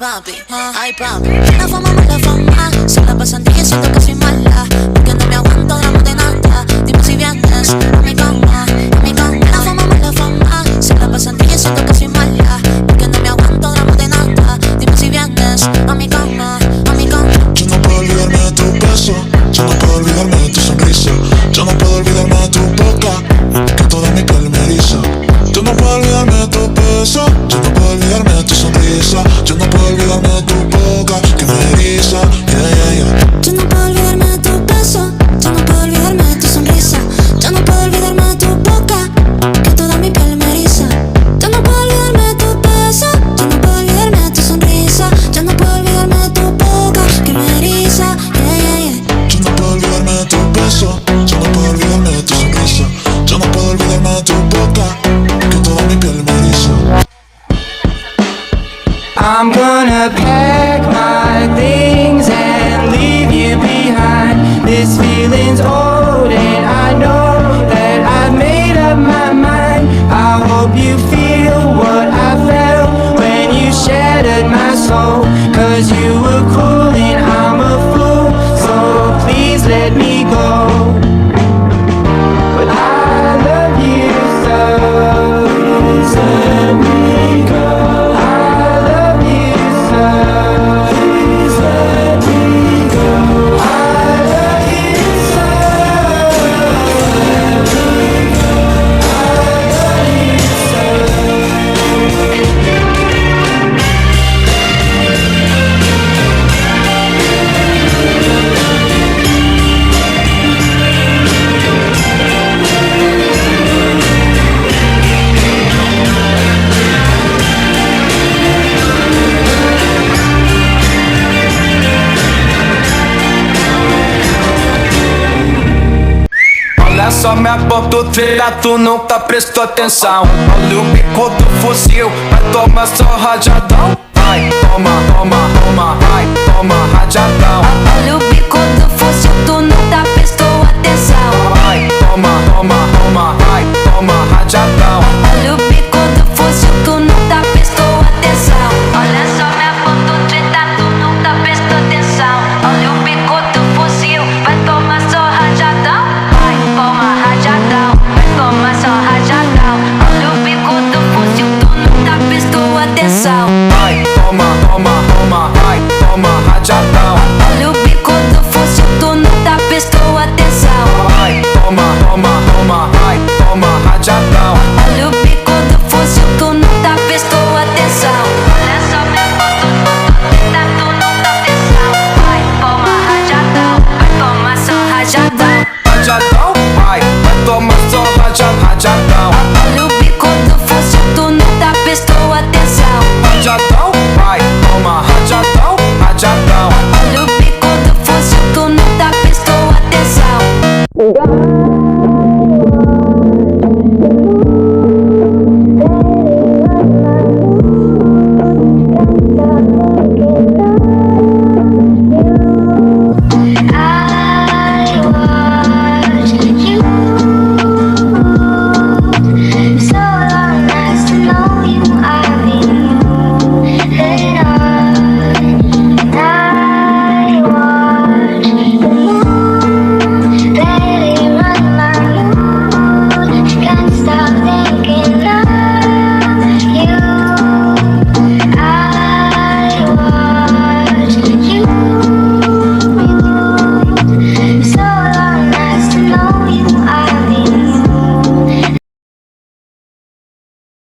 ay papi. La fama, mala fama, se la pasan diciendo que soy mala, porque no me aguanto drama de nada. Dime si vienes a mi cama, a mi cama. La fama, mala fama, se la pasan diciendo que soy mala, porque no me aguanto drama de nada. Dime si vienes a mi cama, a mi cama. Yo no puedo olvidarme de tu beso, yo no puedo olvidarme de tu sonrisa, yo no puedo olvidarme de tu boca, que toda mi piel me eriza. Yo no puedo olvidarme de tu beso, yo no puedo olvidarme de tu sonrisa, yo no puedo olvidarme de tu boca, que me eriza, yeah, yeah, yeah. Yo no puedo olvidarme de tu beso, yo no puedo olvidarme de tu sonrisa, yo no puedo olvidarme de tu boca, que toda mi piel me eriza. Yo no puedo olvidarme de tu beso, yo no puedo olvidarme de tu sonrisa, yo no puedo olvidarme de tu boca, que me eriza, yeah, yeah, yeah. Yo no puedo olvidarme de tu beso, yo no puedo olvidarme de tu sonrisa, yo no puedo olvidarme de tu boca, que toda mi piel me eriza. I'm gonna pack my things and leave you behind. This feeling's old and I know that I've made up my mind. I hope you feel what I felt when you shattered my soul. Cause you were cool and I'm a fool, so please let me go. But I love you so, please let me go. Só me aponta o treta, tu nunca prestou atenção. Olha o bico do fuzil, vai tomar só rajadão. Vai, toma, toma, toma, vai, toma, rajadão. Olha o bico do fuzil, tu nunca prestou atenção. Vai, toma, toma, toma, vai, toma, rajadão. Olha o bico do fuzil, tu nunca prestou atenção. Olha só, me aponta o treta, tu nunca prestou atenção. Olha o bico do fuzil, vai tomar só rajadão. Vai, toma, rajadão, vai tomar só rajadão. Olha o bico do fuzil, tu nunca prestou atenção. Vai, toma, toma, toma, vai, toma, rajadão.